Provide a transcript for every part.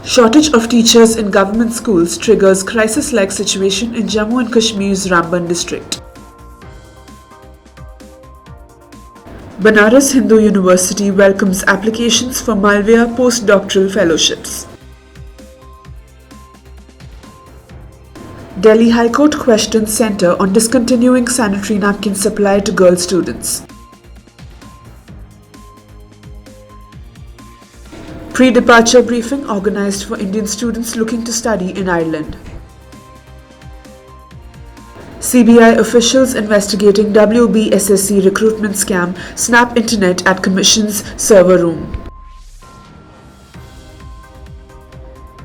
Shortage of teachers in government schools triggers crisis-like situation in Jammu and Kashmir's Ramban district. Banaras Hindu University welcomes applications for Malaviya Postdoctoral Fellowships. Delhi High Court questions Centre on discontinuing sanitary napkin supply to girl students. Pre-departure briefing organised for Indian students looking to study in Ireland. CBI officials investigating WBSSC recruitment scam snap internet at Commission's server room.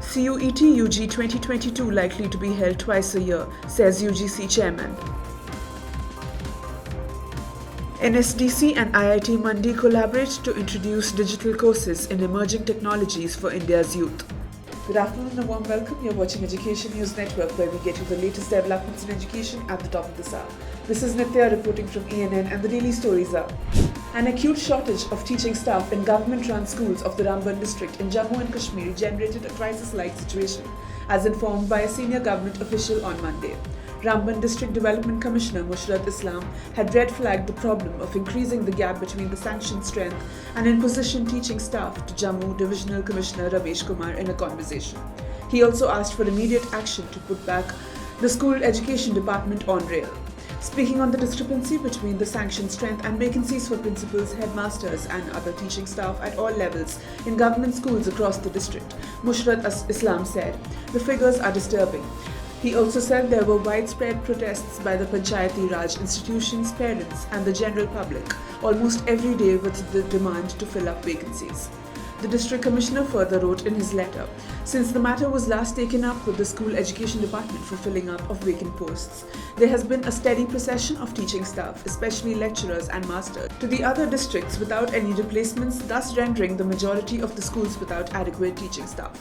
CUET UG 2022 likely to be held twice a year, says UGC chairman. NSDC and IIT Mandi collaborate to introduce digital courses in emerging technologies for India's youth. Good afternoon and a warm welcome. You're watching Education News Network, where we get you the latest developments in education at the top of this hour. This is Nitya reporting from ENN, and the daily stories are: an acute shortage of teaching staff in government-run schools of the Ramban district in Jammu and Kashmir generated a crisis-like situation, as informed by a senior government official on Monday. Ramban District Development Commissioner Mushrat Islam had red flagged the problem of increasing the gap between the sanctioned strength and in-position teaching staff to Jammu Divisional Commissioner Ramesh Kumar in a conversation. He also asked for immediate action to put back the school education department on rail. Speaking on the discrepancy between the sanctioned strength and vacancies for principals, headmasters and other teaching staff at all levels in government schools across the district, Mushrat Islam said, "The figures are disturbing." He also said there were widespread protests by the Panchayati Raj institutions, parents and the general public almost every day with the demand to fill up vacancies. The district commissioner further wrote in his letter, "Since the matter was last taken up with the school education department for filling up of vacant posts, there has been a steady procession of teaching staff, especially lecturers and masters, to the other districts without any replacements, thus rendering the majority of the schools without adequate teaching staff."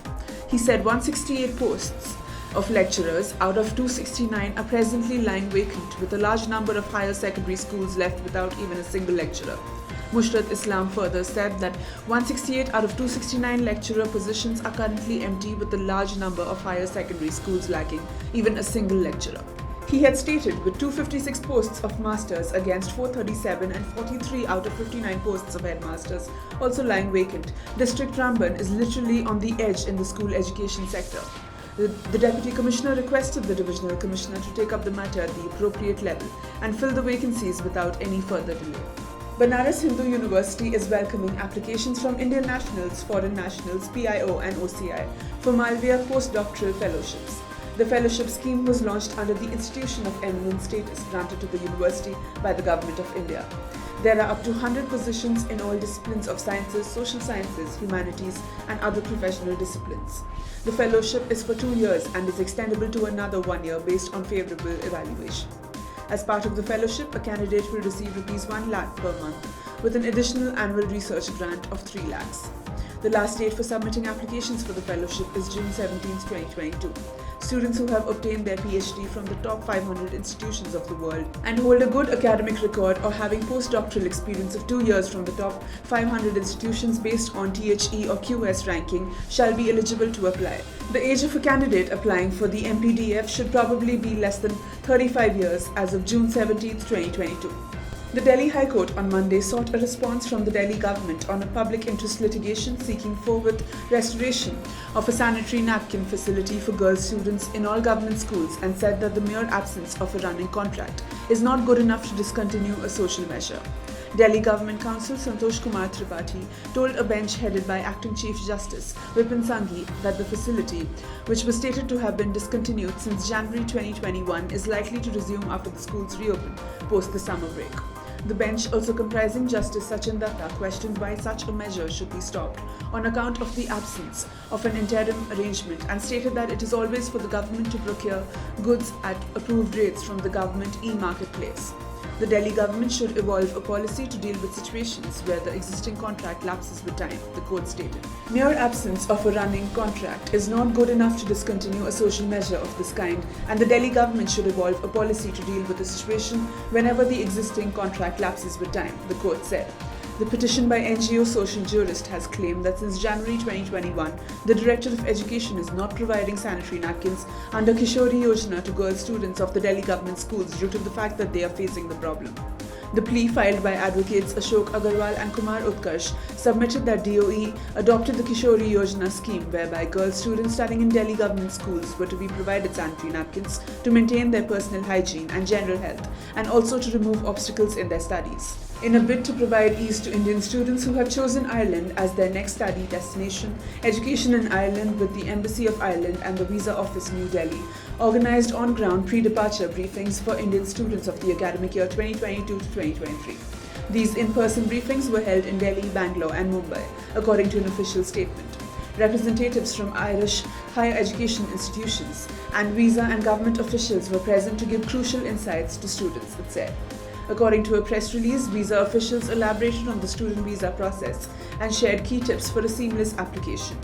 He said 168 posts of lecturers out of 269 are presently lying vacant, with a large number of higher secondary schools left without even a single lecturer. Mushrat Islam further said that 168 out of 269 lecturer positions are currently empty, with a large number of higher secondary schools lacking even a single lecturer. He had stated with 256 posts of masters against 437 and 43 out of 59 posts of headmasters also lying vacant, District Ramban is literally on the edge in the school education sector. The Deputy Commissioner requested the Divisional Commissioner to take up the matter at the appropriate level and fill the vacancies without any further delay. Banaras Hindu University is welcoming applications from Indian nationals, foreign nationals, PIO and OCI for Malaviya Postdoctoral Fellowships. The fellowship scheme was launched under the Institution of Eminent status granted to the university by the Government of India. There are up to 100 positions in all disciplines of sciences, social sciences, humanities and other professional disciplines. The fellowship is for 2 years and is extendable to another 1 year based on favourable evaluation. As part of the fellowship, a candidate will receive ₹1 lakh per month with an additional annual research grant of 3 lakhs. The last date for submitting applications for the fellowship is June 17, 2022. Students who have obtained their PhD from the top 500 institutions of the world and hold a good academic record or having postdoctoral experience of 2 years from the top 500 institutions based on THE or QS ranking shall be eligible to apply. The age of a candidate applying for the MPDF should probably be less than 35 years as of June 17, 2022. The Delhi High Court on Monday sought a response from the Delhi government on a public interest litigation seeking forthwith restoration of a sanitary napkin facility for girl students in all government schools, and said that the mere absence of a running contract is not good enough to discontinue a social measure. Delhi Government Counsel Santosh Kumar Tripathi told a bench headed by Acting Chief Justice Vipin Sanghi that the facility, which was stated to have been discontinued since January 2021, is likely to resume after the schools reopen post the summer break. The bench, also comprising Justice Sachin Datta, questioned why such a measure should be stopped on account of the absence of an interim arrangement, and stated that it is always for the government to procure goods at approved rates from the government e-marketplace. The Delhi government should evolve a policy to deal with situations where the existing contract lapses with time, the court stated. Mere absence of a running contract is not good enough to discontinue a social measure of this kind, and the Delhi government should evolve a policy to deal with the situation whenever the existing contract lapses with time, the court said. The petition by NGO Social Jurist has claimed that since January 2021, the Director of Education is not providing sanitary napkins under Kishori Yojana to girl students of the Delhi government schools due to the fact that they are facing the problem. The plea filed by advocates Ashok Agarwal and Kumar Utkarsh submitted that DOE adopted the Kishori Yojana scheme whereby girl students studying in Delhi government schools were to be provided sanitary napkins to maintain their personal hygiene and general health and also to remove obstacles in their studies. In a bid to provide ease to Indian students who have chosen Ireland as their next study destination, Education in Ireland with the Embassy of Ireland and the Visa Office New Delhi organised on-ground pre-departure briefings for Indian students of the academic year 2022 to 2023. These in-person briefings were held in Delhi, Bangalore and Mumbai, according to an official statement. Representatives from Irish higher education institutions and visa and government officials were present to give crucial insights to students, it said. According to a press release, visa officials elaborated on the student visa process and shared key tips for a seamless application.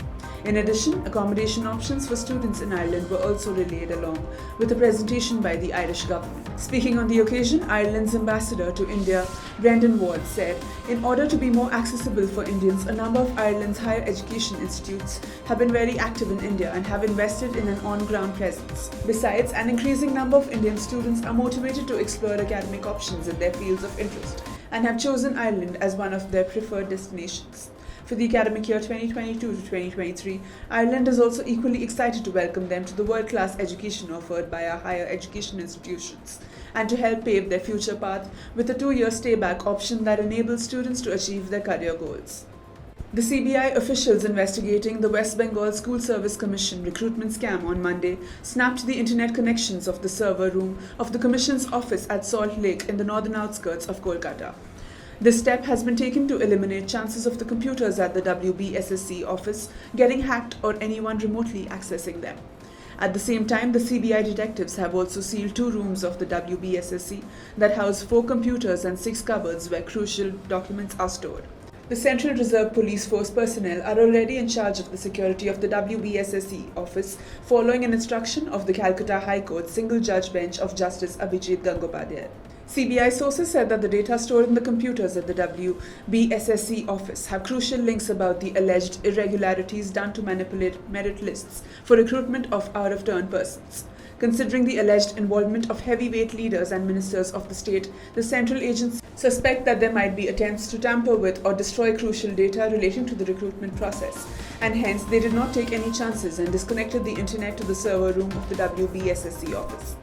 In addition, accommodation options for students in Ireland were also relayed along with a presentation by the Irish government. Speaking on the occasion, Ireland's ambassador to India, Brendan Ward, said, "In order to be more accessible for Indians, a number of Ireland's higher education institutes have been very active in India and have invested in an on-ground presence. Besides, an increasing number of Indian students are motivated to explore academic options in their fields of interest and have chosen Ireland as one of their preferred destinations." For the academic year 2022 to 2023, Ireland is also equally excited to welcome them to the world-class education offered by our higher education institutions and to help pave their future path with a 2-year stay-back option that enables students to achieve their career goals. The CBI officials investigating the West Bengal School Service Commission recruitment scam on Monday snapped the internet connections of the server room of the Commission's office at Salt Lake in the northern outskirts of Kolkata. This step has been taken to eliminate chances of the computers at the WBSSC office getting hacked or anyone remotely accessing them. At the same time, the CBI detectives have also sealed 2 rooms of the WBSSC that house 4 computers and 6 cupboards where crucial documents are stored. The Central Reserve Police Force personnel are already in charge of the security of the WBSSC office following an instruction of the Calcutta High Court single judge bench of Justice Abhijit Gangopadhyay. CBI sources said that the data stored in the computers at the WBSSC office have crucial links about the alleged irregularities done to manipulate merit lists for recruitment of out-of-turn persons. Considering the alleged involvement of heavyweight leaders and ministers of the state, the central agencies suspect that there might be attempts to tamper with or destroy crucial data relating to the recruitment process, and hence they did not take any chances and disconnected the internet to the server room of the WBSSC office.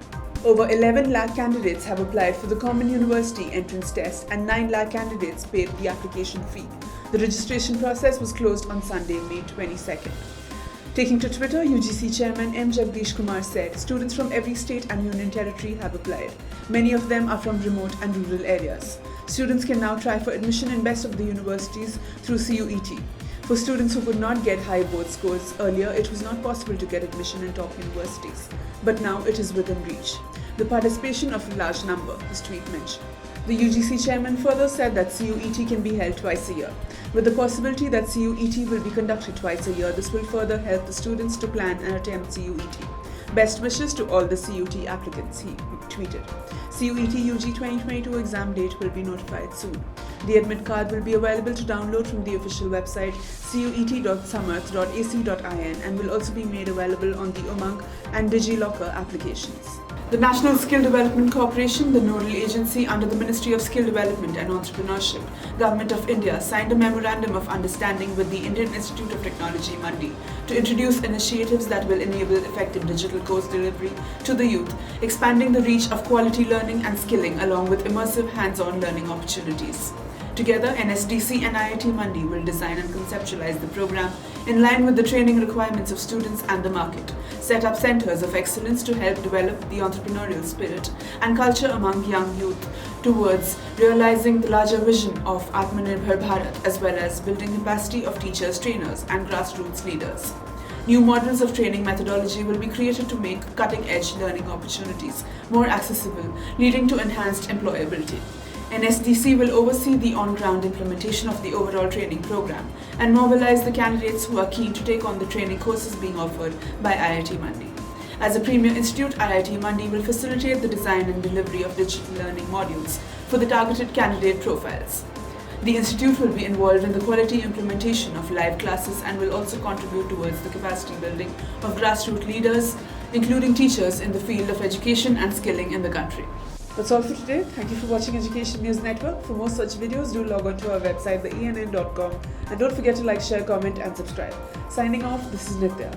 Over 11 lakh candidates have applied for the Common University entrance test and 9 lakh candidates paid the application fee. The registration process was closed on Sunday, May 22nd. Taking to Twitter, UGC Chairman M. Jagdish Kumar said, "Students from every state and union territory have applied. Many of them are from remote and rural areas. Students can now try for admission in best of the universities through CUET. For students who could not get high board scores earlier, it was not possible to get admission in top universities, but now it is within reach. The participation of a large number," his tweet mentioned. The UGC chairman further said that CUET can be held twice a year. With the possibility that CUET will be conducted twice a year, this will further help the students to plan and attempt CUET. "Best wishes to all the CUET applicants," he tweeted. CUET UG 2022 exam date will be notified soon. The admit card will be available to download from the official website cuet.samarth.ac.in and will also be made available on the Umang and DigiLocker applications. The National Skill Development Corporation, the nodal agency under the Ministry of Skill Development and Entrepreneurship, Government of India, signed a memorandum of understanding with the Indian Institute of Technology, Mandi, to introduce initiatives that will enable effective digital course delivery to the youth, expanding the reach of quality learning and skilling along with immersive hands-on learning opportunities. Together, NSDC and IIT Mandi will design and conceptualize the program in line with the training requirements of students and the market, set up centers of excellence to help develop the entrepreneurial spirit and culture among young youth towards realizing the larger vision of Atmanirbhar Bharat, as well as building capacity of teachers, trainers and grassroots leaders. New models of training methodology will be created to make cutting-edge learning opportunities more accessible, leading to enhanced employability. NSDC will oversee the on-ground implementation of the overall training program and mobilize the candidates who are keen to take on the training courses being offered by IIT Mandi. As a premier institute, IIT Mandi will facilitate the design and delivery of digital learning modules for the targeted candidate profiles. The institute will be involved in the quality implementation of live classes and will also contribute towards the capacity building of grassroots leaders, including teachers in the field of education and skilling in the country. That's all for today. Thank you for watching Education News Network. For more such videos, do log on to our website, theenn.com, and don't forget to like, share, comment and subscribe. Signing off, this is Nitya.